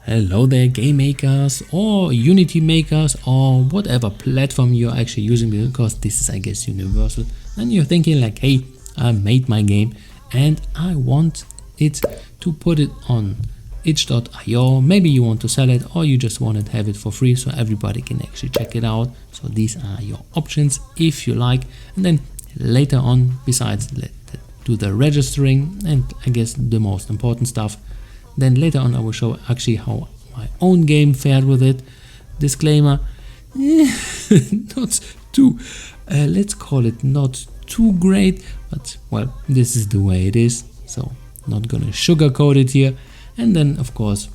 Hello there, game makers or Unity makers or whatever platform you're actually using, because this is, I guess, universal. And you're thinking like, hey, I made my game and I want it to put it on itch.io. Maybe you want to sell it, or you just want to have it for free so everybody can actually check it out. So these are your options if you like. And then later on, besides do the registering and I guess the most important stuff, then later on I will show actually how my own game fared with it. Disclaimer, not too, let's call it not too great, but well, this is the way it is, so not gonna sugarcoat it here. And then of course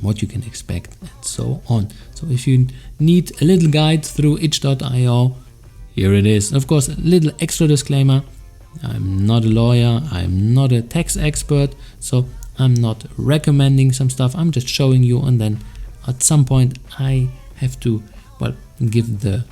what you can expect and so on. So if you need a little guide through itch.io, here it is. Of course, a little extra disclaimer, I'm not a lawyer, I'm not a tax expert, so I'm not recommending some stuff, I'm just showing you, and then at some point I have to, well, give the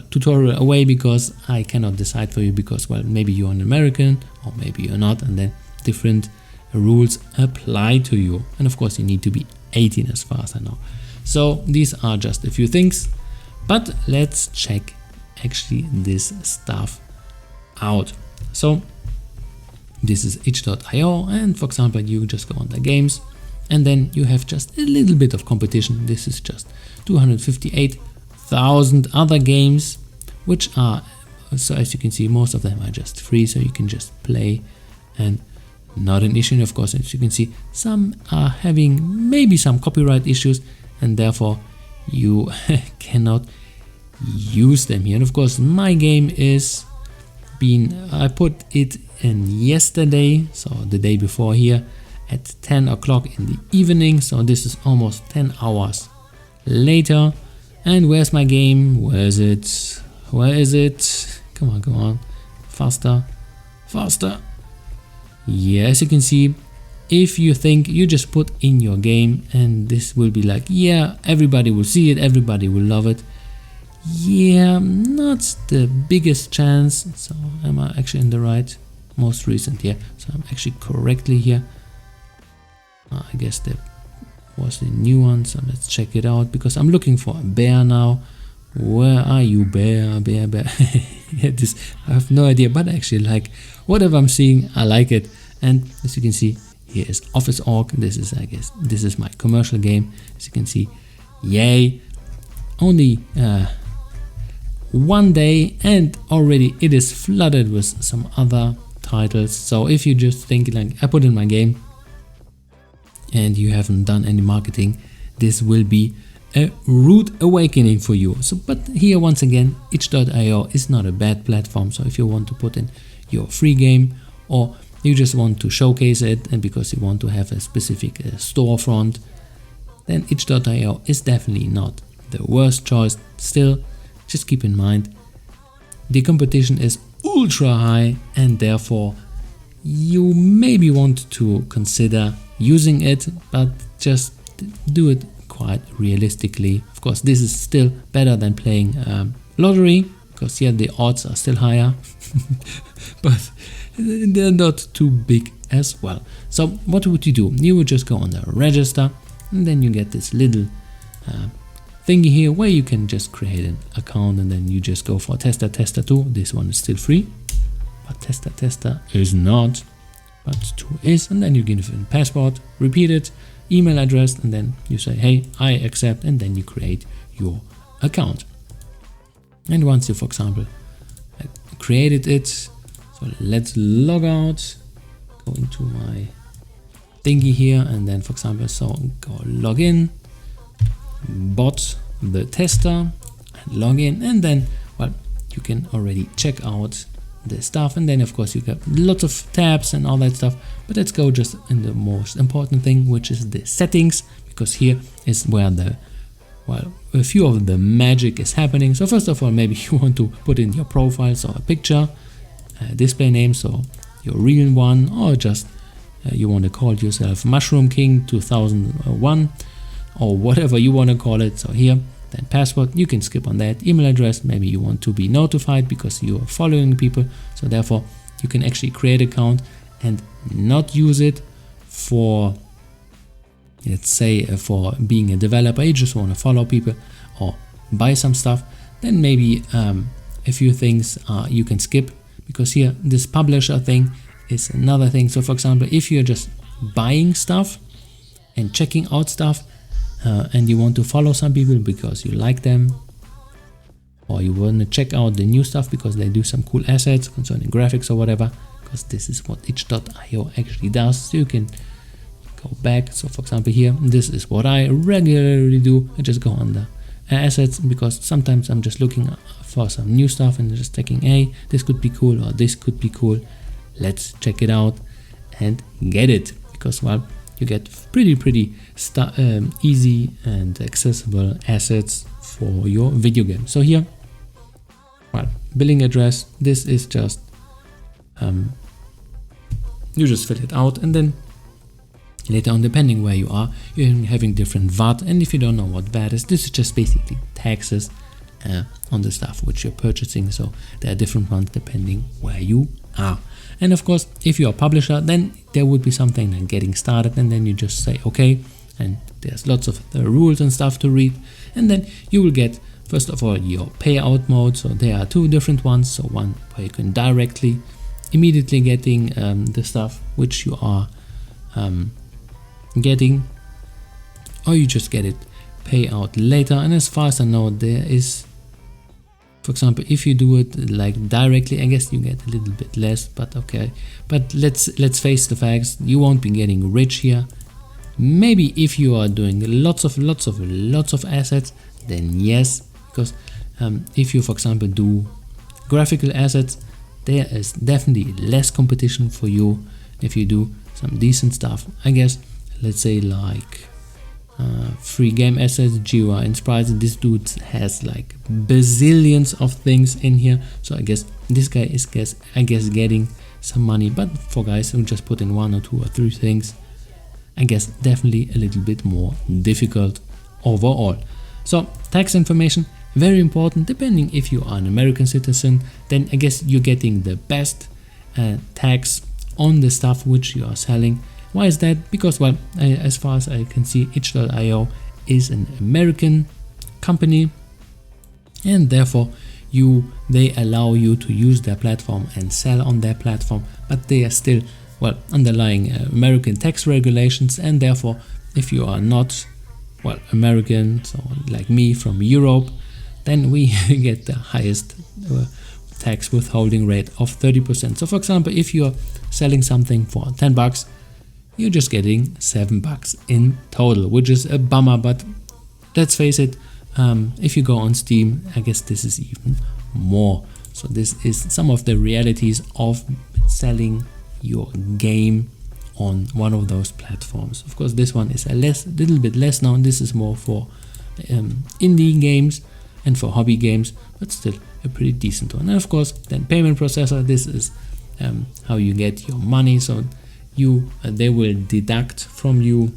tutorial away because I cannot decide for you, because, well, maybe you're an American or maybe you're not, and then different rules apply to you. And of course you need to be 18 as far as I know. So these are just a few things, but let's check actually this stuff out. So this is itch.io, and for example you just go on the games and then you have just a little bit of competition. This is just 258,000 other games, which are, so as you can see, most of them are just free, so you can just play and not an issue. And of course, as you can see, some are having maybe some copyright issues and therefore you cannot use them here. And of course my game is I put it in yesterday, so the day before here, at 10 o'clock in the evening, so this is almost 10 hours later. And where's my game? Where is it? Where is it? Come on, faster. Yeah, as you can see, if you think you just put in your game and this will be like, yeah, everybody will see it, everybody will love it. Yeah, not the biggest chance. So am I actually in the right? Most recent here, so I'm actually correctly here. I guess that was the new one, so let's check it out, because I'm looking for a bear now. Where are you, bear? Yeah, this, I have no idea, but I actually like whatever I'm seeing. I like it. And as you can see, here is Office Orc. This is, I guess, this is my commercial game. As you can see, yay, only one day and already it is flooded with some other titles. So if you just think like, I put in my game and you haven't done any marketing, this will be a rude awakening for you. So, but here once again, itch.io is not a bad platform. So if you want to put in your free game, or you just want to showcase it and because you want to have a specific storefront, then itch.io is definitely not the worst choice. Still, just keep in mind, the competition is ultra high and therefore you maybe want to consider using it, but just do it quite realistically. Of course, this is still better than playing lottery, because yeah, the odds are still higher, but they're not too big as well. So what would you do? You would just go on the register and then you get this little thingy here where you can just create an account, and then you just go for tester 2. This one is still free, but tester is not, but 2 is. And then you give it a password, repeat it, email address, and then you say, hey, I accept, and then you create your account. And once you, for example, created it, so let's log out, go into my thingy here, and then for example, so go log in, bot the tester, and log in, and then, well, you can already check out the stuff. And then of course you got lots of tabs and all that stuff, but let's go just in the most important thing, which is the settings, because here is where the, well, a few of the magic is happening. So first of all, maybe you want to put in your profile, so a picture, display name, so your real one, or just you want to call yourself Mushroom King 2001 or whatever you want to call it. So here, then password, you can skip on that. Email address, maybe you want to be notified because you are following people, so therefore you can actually create an account and not use it for let's say for being a developer, you just want to follow people or buy some stuff, then maybe a few things you can skip, because here this publisher thing is another thing. So for example, if you're just buying stuff and checking out stuff and you want to follow some people because you like them, or you want to check out the new stuff because they do some cool assets concerning graphics or whatever, because this is what itch.io actually does. So you can go back. So for example here, this is what I regularly do. I just go under assets, because sometimes I'm just looking for some new stuff and just checking, hey, this could be cool or this could be cool. Let's check it out and get it, because well, you get pretty easy and accessible assets for your video game. So here, well, billing address, this is just you just fill it out, and then later on, depending where you are, you're having different VAT, and if you don't know what VAT is, this is just basically taxes on the stuff which you're purchasing. So there are different ones depending where you are. And of course, if you're a publisher, then there would be something like getting started, and then you just say okay, and there's lots of the rules and stuff to read, and then you will get, first of all, your payout mode. So there are two different ones. So one where you can directly immediately getting the stuff which you are getting, or you just get it payout later. And as far as I know, there is, for example, if you do it like directly, I guess you get a little bit less, but okay. But let's face the facts, you won't be getting rich here. Maybe if you are doing lots of assets, then yes, because if you, for example, do graphical assets, there is definitely less competition for you. If you do some decent stuff, I guess, let's say like free game assets, GUI and sprites, this dude has like bazillions of things in here. So I guess this guy is getting some money, but for guys who just put in 1 or 2 or 3 things, I guess definitely a little bit more difficult overall. So tax information, very important. Depending if you are an American citizen, then I guess you're getting the best tax on the stuff which you are selling. Why is that? Because, well, as far as I can see, itch.io is an American company, and therefore they allow you to use their platform and sell on their platform, but they are still, well, underlying American tax regulations, and therefore if you are not, well, American, so like me from Europe, then we get the highest tax withholding rate of 30%. So for example, if you're selling something for 10 bucks, you're just getting $7 in total, which is a bummer. But let's face it, if you go on Steam, I guess this is even more. So this is some of the realities of selling your game on one of those platforms. Of course, this one is a little bit less known. This is more for indie games and for hobby games, but still a pretty decent one. And of course, then payment processor, this is how you get your money. So they will deduct from you,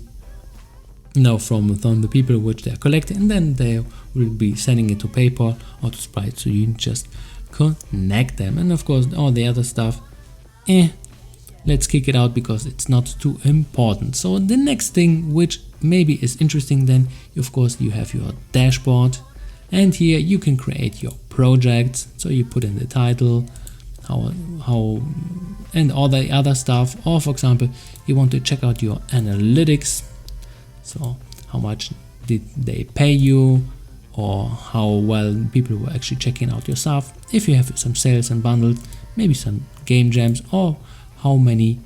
from the people which they are collecting, and then they will be sending it to PayPal or to Sprite, so you just connect them. And of course, all the other stuff, let's kick it out because it's not too important. So the next thing which maybe is interesting, then of course you have your dashboard, and here you can create your projects. So you put in the title, how and all the other stuff, or for example, you want to check out your analytics. So how much did they pay you, or how well people were actually checking out your stuff. If you have some sales and bundles, maybe some game jams, or how many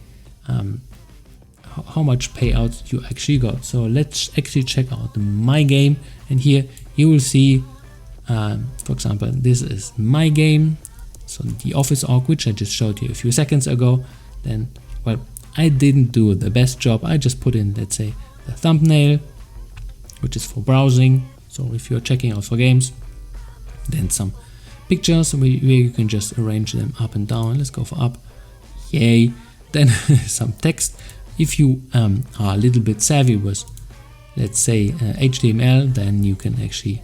how much payouts you actually got. So let's actually check out my game, and here you will see, for example, this is my game. So the Office Orc, which I just showed you a few seconds ago. Then, well, I didn't do the best job. I just put in, let's say, the thumbnail, which is for browsing. So if you're checking out for games, then some pictures where you can just arrange them up and down. Let's go for up. Yay. Then some text. If you are a little bit savvy with, let's say, HTML, then you can actually,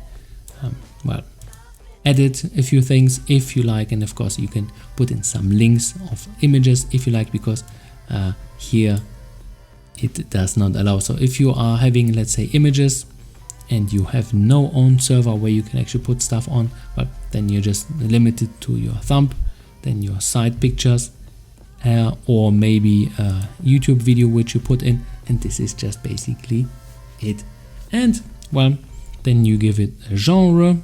edit a few things if you like, and of course you can put in some links of images if you like, because here it does not allow. So if you are having, let's say, images and you have no own server where you can actually put stuff on, well, then you're just limited to your thumb, then your side pictures, or maybe a YouTube video which you put in, and this is just basically it. And well, then you give it a genre,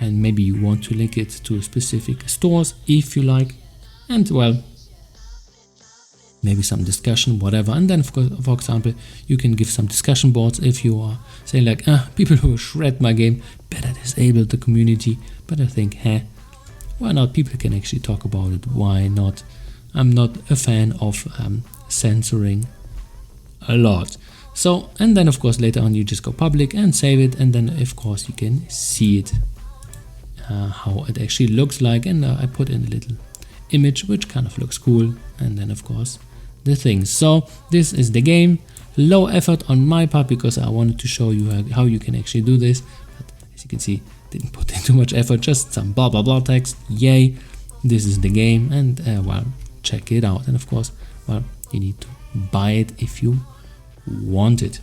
and maybe you want to link it to specific stores if you like, and well, maybe some discussion, whatever. And then for example, you can give some discussion boards if you are saying like, people who shred my game, better disable the community. But I think, why not? People can actually talk about it. Why not? I'm not a fan of censoring a lot. So, and then of course later on you just go public and save it, and then of course you can see it, how it actually looks like. And I put in a little image which kind of looks cool, and then of course the things. So this is the game. Low effort on my part because I wanted to show you how you can actually do this, but as you can see, didn't put in too much effort, just some blah blah blah text. Yay, this is the game, and well, check it out. And of course, well, you need to buy it if you want it.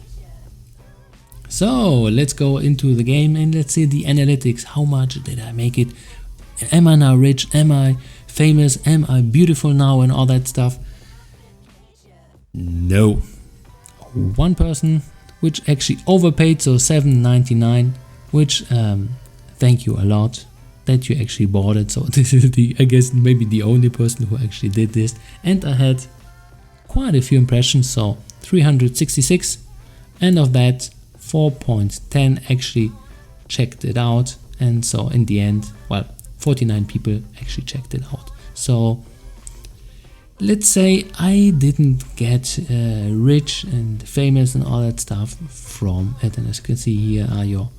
So let's go into the game and let's see the analytics. How much did I make it? Am I now rich? Am I famous? Am I beautiful now? And all that stuff. No. One person which actually overpaid, so $7.99, which thank you a lot that you actually bought it. So this is the, I guess, maybe the only person who actually did this. And I had quite a few impressions, so 366, and of that 4.10 actually checked it out. And so in the end, well, 49 people actually checked it out. So let's say I didn't get rich and famous and all that stuff from it. And as you can see, here are your,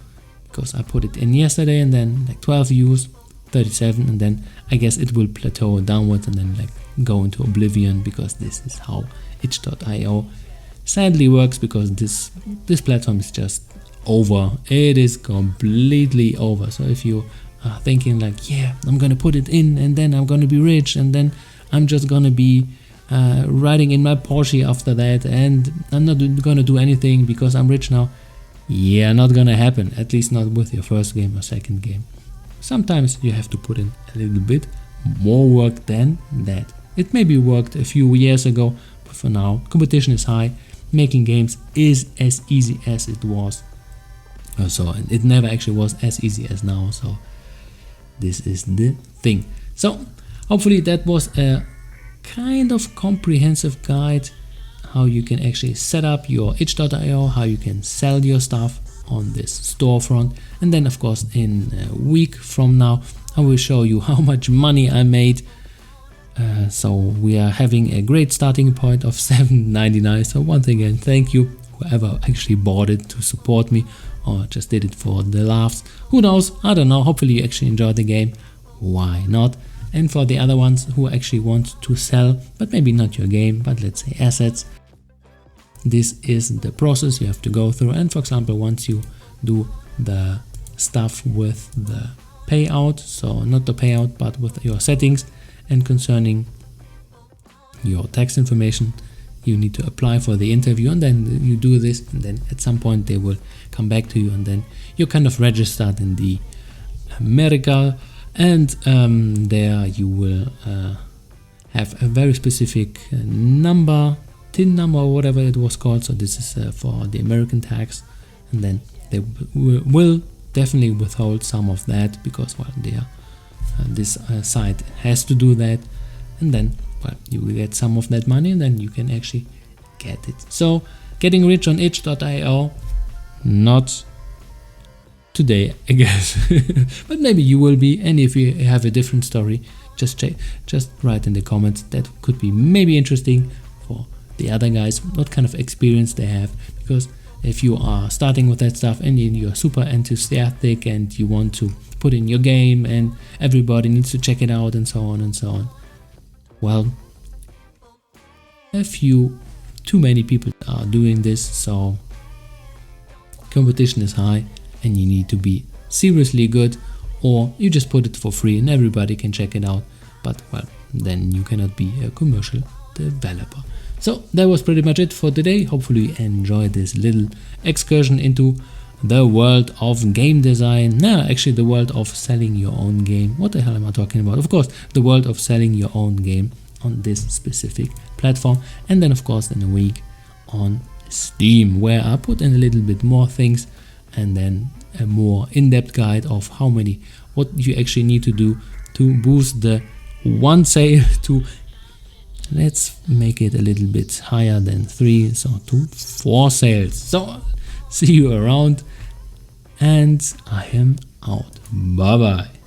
because I put it in yesterday, and then like 12 views, 37, and then I guess it will plateau downwards and then like go into oblivion, because this is how itch.io sadly works, because this platform is just over. It is completely over. So if you are thinking like, yeah, I'm gonna put it in and then I'm gonna be rich, and then I'm just gonna be riding in my Porsche after that, and I'm not gonna do anything because I'm rich now. Yeah, not gonna happen, at least not with your first game or second game. Sometimes you have to put in a little bit more work than that. It maybe worked a few years ago, but for now, competition is high. Making games is as easy as it was. So it never actually was as easy as now. So this is the thing. So hopefully that was a kind of comprehensive guide how you can actually set up your itch.io, how you can sell your stuff on this storefront. And then of course in a week from now I will show you how much money I made. So we are having a great starting point of $7.99. So once again, thank you whoever actually bought it to support me, or just did it for the laughs. Who knows? I don't know. Hopefully you actually enjoyed the game. Why not? And for the other ones who actually want to sell, but maybe not your game, but let's say assets, this is the process you have to go through. And for example, once you do the stuff with the payout, so not the payout, but with your settings and concerning your tax information, you need to apply for the interview, and then you do this, and then at some point they will come back to you, and then you're kind of registered in the America, and there you will have a very specific number, TIN number or whatever it was called. So this is for the American tax, and then they will definitely withhold some of that, because well, they are, this site has to do that, and then well, you will get some of that money, and then you can actually get it. So getting rich on itch.io, not today, I guess, but maybe you will be. And if you have a different story, just write in the comments. That could be maybe interesting for the other guys, what kind of experience they have. Because if you are starting with that stuff and you're super enthusiastic and you want to put in your game and everybody needs to check it out and so on and so on, well, too many people are doing this, so competition is high and you need to be seriously good, or you just put it for free and everybody can check it out, but well, then you cannot be a commercial developer. So that was pretty much it for today. Hopefully you enjoyed this little excursion into the world of game design. No, actually the world of selling your own game. What the hell am I talking about? Of course, the world of selling your own game on this specific platform. And then of course in a week on Steam, where I put in a little bit more things, and then a more in-depth guide of what you actually need to do to boost the one sale to, let's make it a little bit higher than 3, so to 4 sales. So see you around, and I am out. Bye bye.